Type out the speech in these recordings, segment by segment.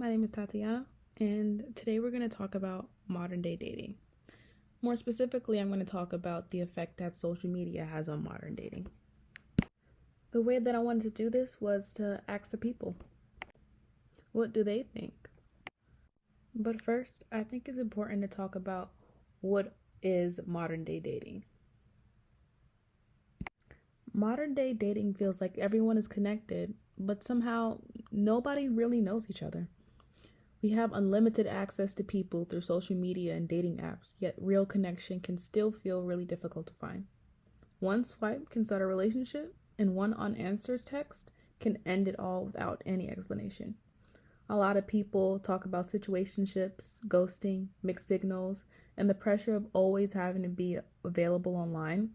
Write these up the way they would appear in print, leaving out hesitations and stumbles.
My name is Tatiana, and today we're going to talk about modern day dating. More specifically, I'm going to talk about the effect that social media has on modern dating. The way that I wanted to do this was to ask the people, what do they think? But first, I think it's important to talk about what is modern day dating. Modern day dating feels like everyone is connected, but somehow nobody really knows each other. We have unlimited access to people through social media and dating apps, yet real connection can still feel really difficult to find. One swipe can start a relationship, and one unanswered text can end it all without any explanation. A lot of people talk about situationships, ghosting, mixed signals, and the pressure of always having to be available online.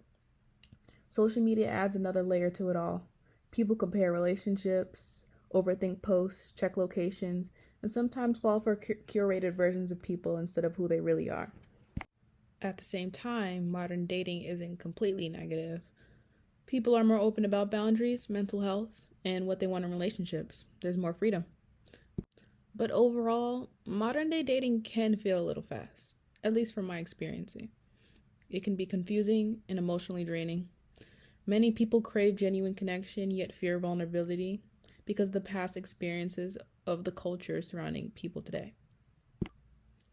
Social media adds another layer to it all. People compare relationships, overthink posts, check locations, and sometimes fall for curated versions of people instead of who they really are. At the same time, modern dating isn't completely negative. People are more open about boundaries, mental health, and what they want in relationships. There's more freedom. But overall, modern day dating can feel a little fast, at least from my experience. It can be confusing and emotionally draining. Many people crave genuine connection, yet fear vulnerability because of the past experiences of the culture surrounding people today.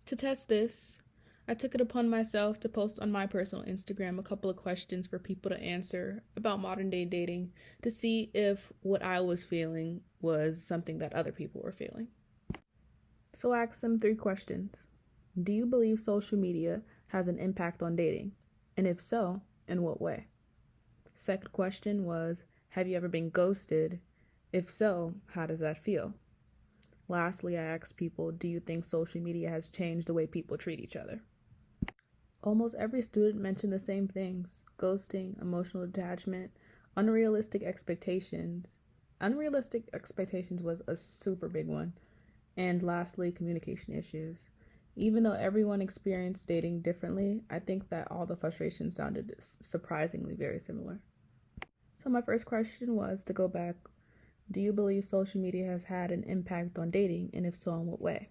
To test this, I took it upon myself to post on my personal Instagram a couple of questions for people to answer about modern day dating to see if what I was feeling was something that other people were feeling. So I asked them 3 questions. Do you believe social media has an impact on dating? And if so, in what way? Second question was, have you ever been ghosted? If so, how does that feel? Lastly, I asked people, do you think social media has changed the way people treat each other? Almost every student mentioned the same things: ghosting, emotional detachment, unrealistic expectations. Unrealistic expectations was a super big one. And lastly, communication issues. Even though everyone experienced dating differently, I think that all the frustrations sounded surprisingly very similar. So my first question was to go back, do you believe social media has had an impact on dating, and if so, in what way?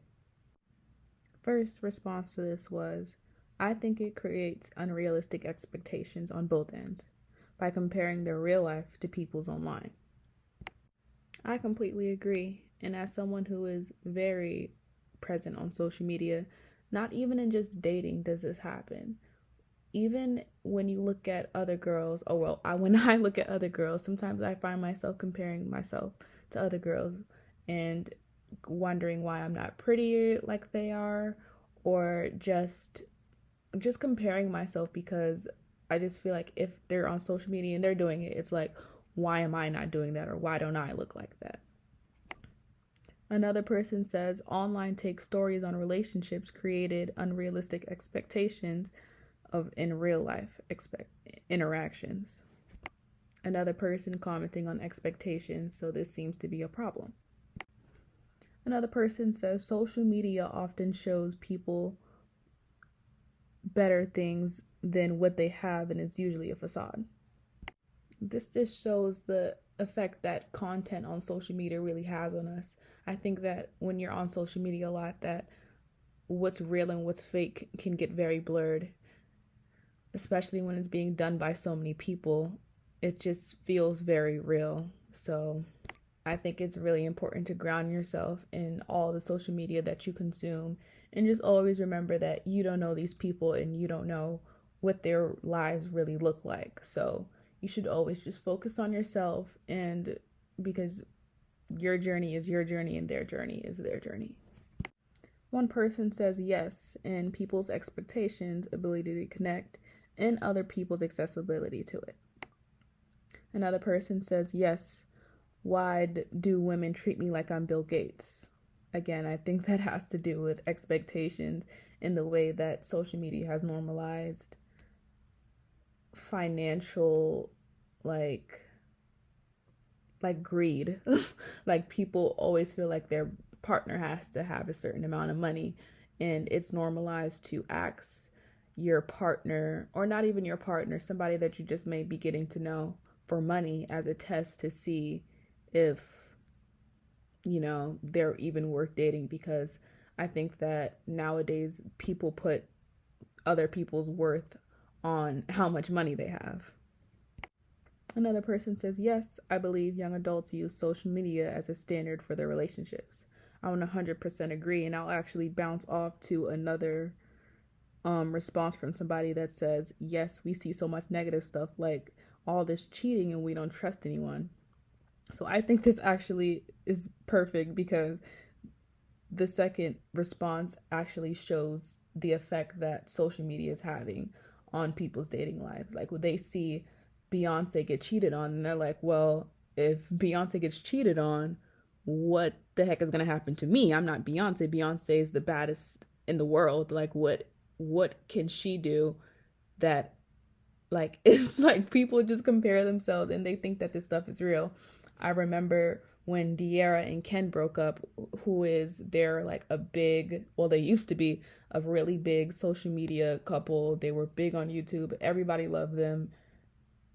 First response to this was, I think it creates unrealistic expectations on both ends by comparing their real life to people's online. I completely agree, and as someone who is very present on social media, not even in just dating does this happen. Even when you look at other girls, when I look at other girls, sometimes I find myself comparing myself to other girls and wondering why I'm not prettier like they are, or just comparing myself because I just feel like if they're on social media and they're doing it, it's like, why am I not doing that, or why don't I look like that? Another person says online take stories on relationships created unrealistic expectations of in real life interactions. Another person commenting on expectations, so this seems to be a problem. Another person says social media often shows people better things than what they have, and it's usually a facade. This just shows the effect that content on social media really has on us. I think that when you're on social media a lot, that what's real and what's fake can get very blurred, especially when it's being done by so many people. It just feels very real. So I think it's really important to ground yourself in all the social media that you consume, and just always remember that you don't know these people and you don't know what their lives really look like. So you should always just focus on yourself, and because your journey is your journey and their journey is their journey. One person says yes in people's expectations, ability to connect, and other people's accessibility to it. Another person says yes, why do women treat me like I'm Bill Gates? Again, I think that has to do with expectations in the way that social media has normalized financial like greed. Like people always feel like their partner has to have a certain amount of money, and it's normalized to ask your partner, or not even your partner, somebody that you just may be getting to know, for money as a test to see if they're even worth dating, because I think that nowadays people put other people's worth on how much money they have. Another person says, yes, I believe young adults use social media as a standard for their relationships. I would 100% agree, and I'll actually bounce off to another response from somebody that says, yes, we see so much negative stuff like all this cheating and we don't trust anyone. So I think this actually is perfect, because the second response actually shows the effect that social media is having on people's dating lives. Like, when they see Beyonce get cheated on, and they're like, well, if Beyonce gets cheated on, what the heck is going to happen to me? I'm not Beyonce. Beyonce is the baddest in the world. Like, what can she do that, like, it's like people just compare themselves and they think that this stuff is real. I remember when De'Ara and Ken broke up, who is they're like a big, well, they used to be a really big social media couple. They were big on YouTube. Everybody loved them.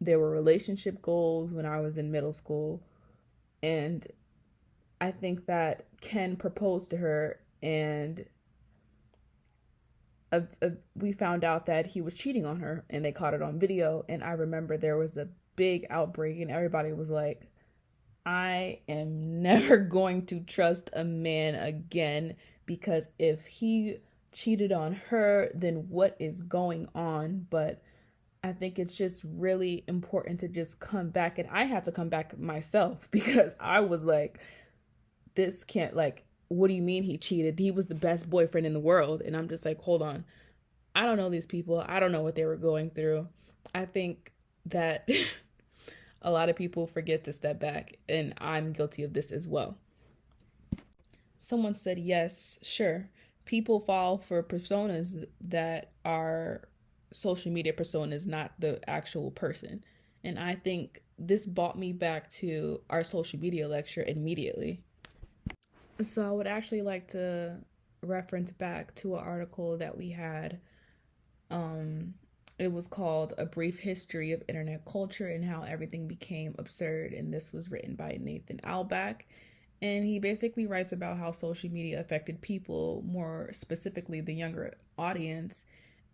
There were relationship goals when I was in middle school. And I think that Ken proposed to her, and we found out that he was cheating on her, and they caught it on video. And I remember there was a big outbreak, and everybody was like, I am never going to trust a man again, because if he cheated on her, then what is going on? But I think it's just really important to just come back. And I had to come back myself, because I was like, this can't, like, what do you mean he cheated? He was the best boyfriend in the world. And I'm just like, hold on. I don't know these people. I don't know what they were going through. I think that a lot of people forget to step back, and I'm guilty of this as well. Someone said, yes, sure. People fall for personas that are social media personas, not the actual person. And I think this brought me back to our social media lecture immediately. So I would actually like to reference back to an article that we had. It was called A Brief History of Internet Culture and How Everything Became Absurd. And this was written by Nathan Albach. And he basically writes about how social media affected people, more specifically the younger audience,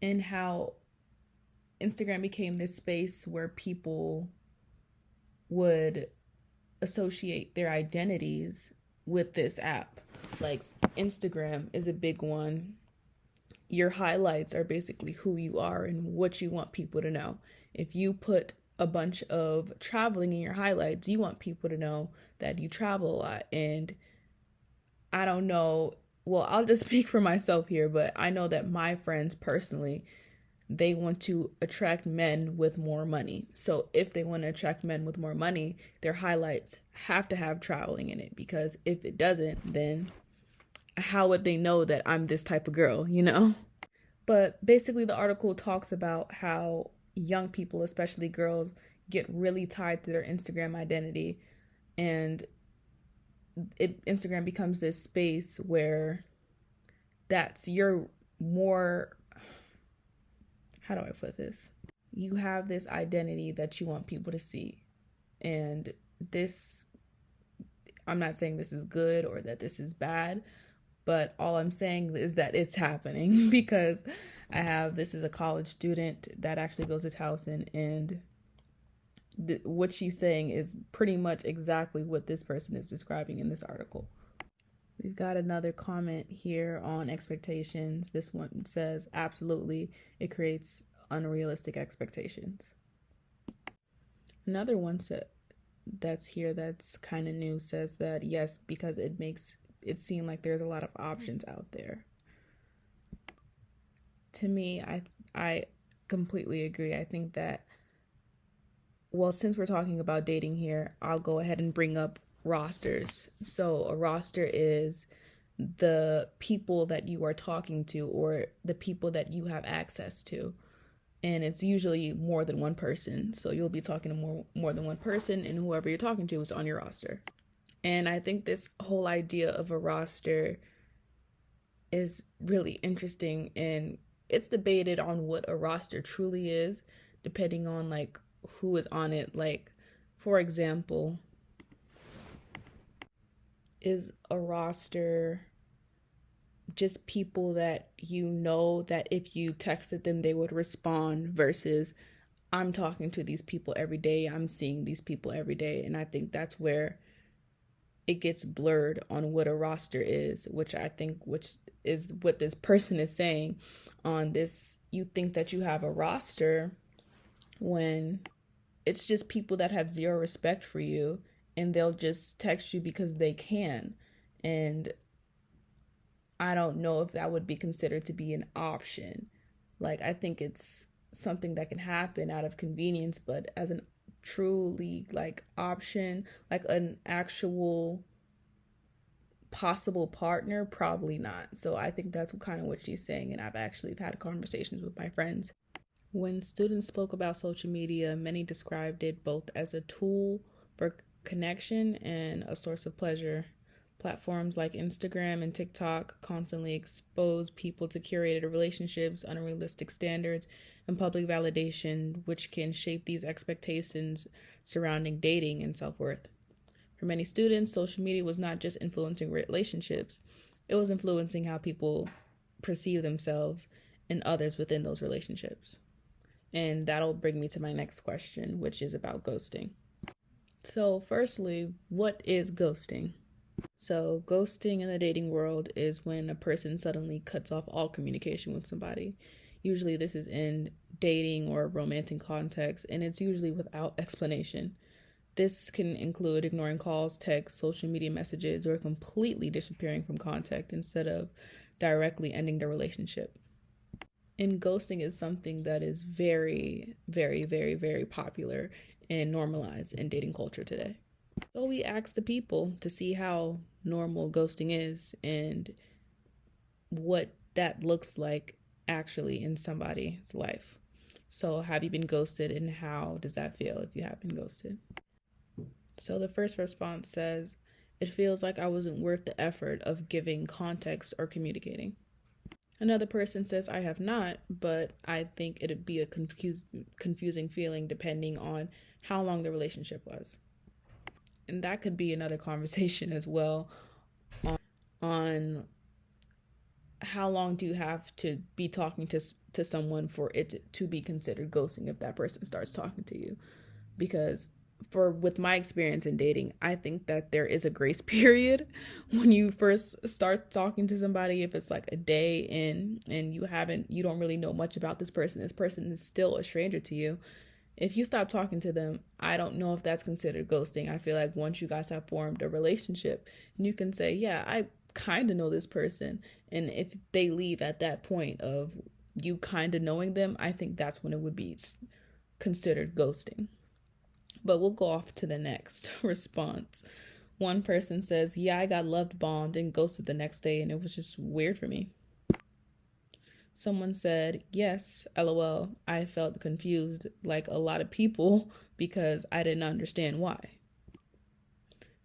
and how Instagram became this space where people would associate their identities with this app. Like, Instagram is a big one. Your highlights are basically who you are and what you want people to know. If you put a bunch of traveling in your highlights, you want people to know that you travel a lot. And I don't know, well, I'll just speak for myself here, but I know that my friends personally, they want to attract men with more money. So if they want to attract men with more money, their highlights have to have traveling in it, because if it doesn't, then how would they know that I'm this type of girl, But basically the article talks about how young people, especially girls, get really tied to their Instagram identity, and Instagram becomes this space where that's your more, how do I put this? You have this identity that you want people to see. And this, I'm not saying this is good or that this is bad, but all I'm saying is that it's happening, because this is a college student that actually goes to Towson, and what she's saying is pretty much exactly what this person is describing in this article. We've got another comment here on expectations. This one says, absolutely, it creates unrealistic expectations. Another one that's here that's kind of new says that, yes, because it makes it seem like there's a lot of options out there. To me, I completely agree. I think that, well, since we're talking about dating here, I'll go ahead and bring up rosters. So a roster is the people that you are talking to, or the people that you have access to. And it's usually more than one person. So you'll be talking to more than one person, and whoever you're talking to is on your roster. And I think this whole idea of a roster is really interesting, and it's debated on what a roster truly is, depending on like who is on it. Like, for example, Is a roster just people that you know that if you texted them, they would respond versus I'm talking to these people every day, I'm seeing these people every day. And I think that's where it gets blurred on what a roster is, which is what this person is saying on this. You think that you have a roster when it's just people that have zero respect for you and they'll just text you because they can. And I don't know if that would be considered to be an option. Like, I think it's something that can happen out of convenience, but as an truly like option, like an actual possible partner, probably not. So I think that's kind of what she's saying. And I've actually had conversations with my friends. When students spoke about social media, many described it both as a tool for connection and a source of pleasure. Platforms like Instagram and TikTok constantly expose people to curated relationships, unrealistic standards, and public validation, which can shape these expectations surrounding dating and self-worth. For many students, social media was not just influencing relationships, it was influencing how people perceive themselves and others within those relationships. And that'll bring me to my next question, which is about ghosting. So, firstly, what is ghosting? So, ghosting in the dating world is when a person suddenly cuts off all communication with somebody. Usually, this is in dating or romantic context, and it's usually without explanation. This can include ignoring calls, texts, social media messages, or completely disappearing from contact instead of directly ending the relationship. And ghosting is something that is very, very, very, very popular and normalized in dating culture today. So we asked the people to see how normal ghosting is and what that looks like actually in somebody's life. So have you been ghosted and how does that feel if you have been ghosted? So the first response says, it feels like I wasn't worth the effort of giving context or communicating. Another person says, I have not, but I think it'd be a confusing feeling depending on how long the relationship was. And that could be another conversation as well on how long do you have to be talking to someone for it to be considered ghosting if that person starts talking to you. Because with my experience in dating, I think that there is a grace period when you first start talking to somebody. If it's like a day in and you don't really know much about this person is still a stranger to you. If you stop talking to them, I don't know if that's considered ghosting. I feel like once you guys have formed a relationship, you can say, yeah, I kind of know this person. And if they leave at that point of you kind of knowing them, I think that's when it would be considered ghosting. But we'll go off to the next response. One person says, yeah, I got love bombed and ghosted the next day, and it was just weird for me. Someone said, yes, LOL, I felt confused like a lot of people because I didn't understand why.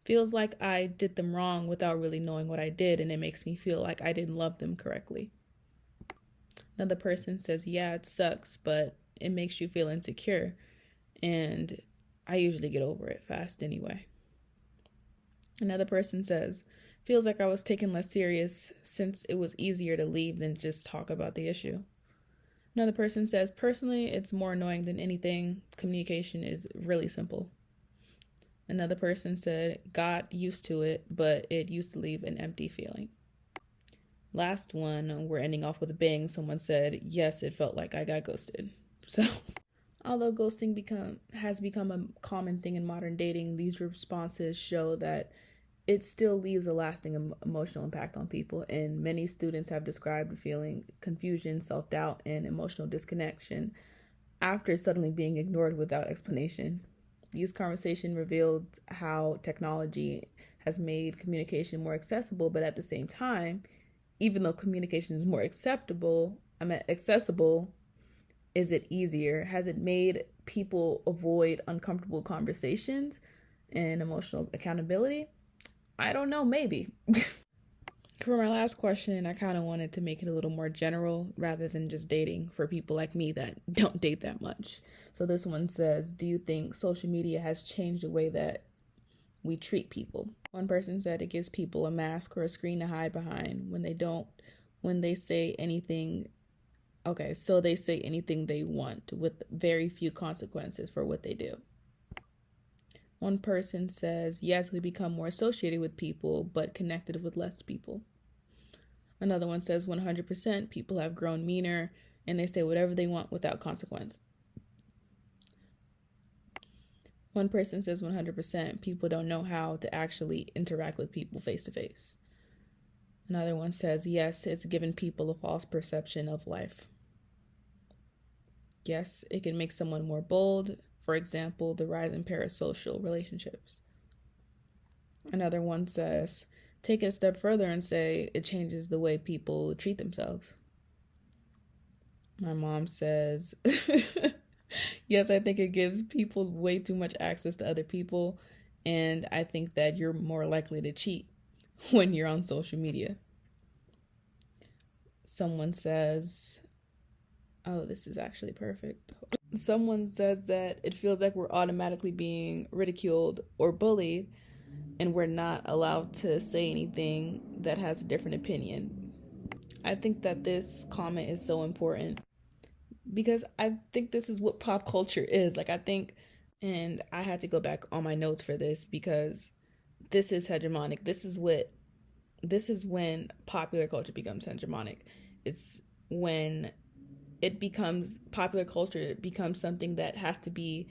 Feels like I did them wrong without really knowing what I did, and it makes me feel like I didn't love them correctly. Another person says, yeah, it sucks, but it makes you feel insecure, and I usually get over it fast anyway. Another person says, feels like I was taken less serious since it was easier to leave than just talk about the issue. Another person says, personally, it's more annoying than anything. Communication is really simple. Another person said, got used to it, but it used to leave an empty feeling. Last one, we're ending off with a bang. Someone said, yes, it felt like I got ghosted. So, although ghosting has become a common thing in modern dating, these responses show that it still leaves a lasting emotional impact on people, and many students have described feeling confusion, self-doubt, and emotional disconnection after suddenly being ignored without explanation. These conversations revealed how technology has made communication more accessible, but at the same time, even though communication is more accessible, is it easier? Has it made people avoid uncomfortable conversations and emotional accountability? I don't know, maybe. For my last question, I kind of wanted to make it a little more general rather than just dating for people like me that don't date that much. So this one says, do you think social media has changed the way that we treat people. One person said it gives people a mask or a screen to hide behind when they say anything. Okay, so they say anything they want with very few consequences for what they do. One person says, yes, we become more associated with people, but connected with less people. Another one says 100% people have grown meaner and they say whatever they want without consequence. One person says 100% people don't know how to actually interact with people face to face. Another one says, yes, it's given people a false perception of life. Yes, it can make someone more bold. For example, the rise in parasocial relationships. Another one says, take it a step further and say it changes the way people treat themselves. My mom says, yes, I think it gives people way too much access to other people. And I think that you're more likely to cheat when you're on social media. Someone says, oh, this is actually perfect. Someone says that it feels like we're automatically being ridiculed or bullied and we're not allowed to say anything that has a different opinion. I think that this comment is so important because I think this is what pop culture is. And I had to go back on my notes for this because this is hegemonic. This is when popular culture becomes hegemonic. It's when it becomes popular culture, it becomes something that has to be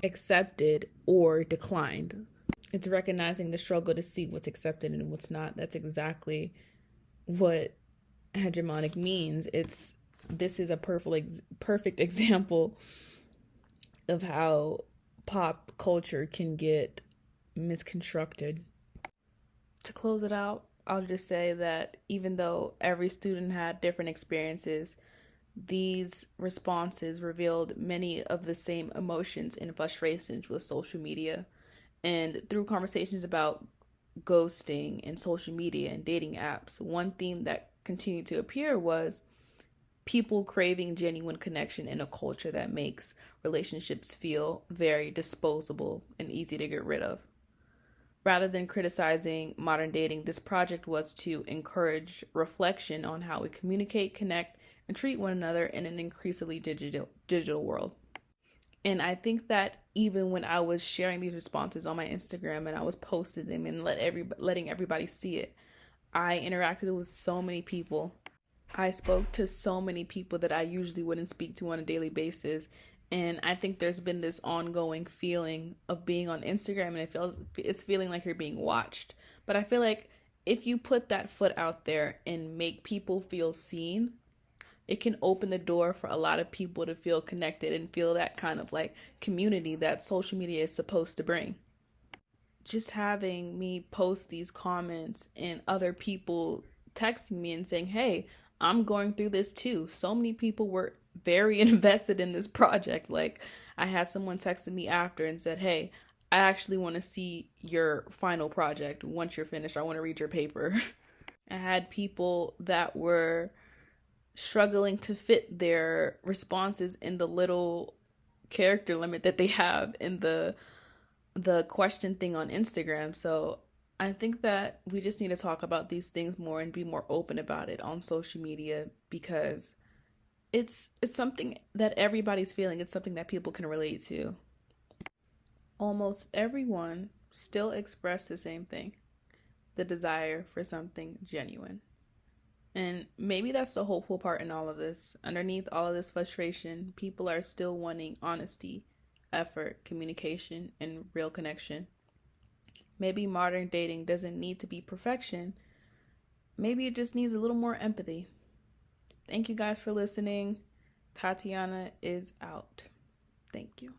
accepted or declined. It's recognizing the struggle to see what's accepted and what's not. That's exactly what hegemonic means. This is a perfect example of how pop culture can get misconstructed. To close it out, I'll just say that even though every student had different experiences, these responses revealed many of the same emotions and frustrations with social media. And through conversations about ghosting and social media and dating apps, one theme that continued to appear was people craving genuine connection in a culture that makes relationships feel very disposable and easy to get rid of. Rather than criticizing modern dating, this project was to encourage reflection on how we communicate, connect, and treat one another in an increasingly digital world. And I think that even when I was sharing these responses on my Instagram and I was posting them and letting everybody see it, I interacted with so many people. I spoke to so many people that I usually wouldn't speak to on a daily basis. And I think there's been this ongoing feeling of being on Instagram and it's feeling like you're being watched. But I feel like if you put that foot out there and make people feel seen, it can open the door for a lot of people to feel connected and feel that kind of like community that social media is supposed to bring. Just having me post these comments and other people texting me and saying, hey, I'm going through this too. So many people were very invested in this project. Like, I had someone texting me after and said, hey, I actually want to see your final project. Once you're finished, I want to read your paper. I had people that were struggling to fit their responses in the little character limit that they have in the question thing on Instagram. So I think that we just need to talk about these things more and be more open about it on social media because it's something that everybody's feeling. It's something that people can relate to. Almost everyone still expressed the same thing, the desire for something genuine. And maybe that's the hopeful part in all of this. Underneath all of this frustration, people are still wanting honesty, effort, communication, and real connection. Maybe modern dating doesn't need to be perfection. Maybe it just needs a little more empathy. Thank you guys for listening. Tatiana is out. Thank you.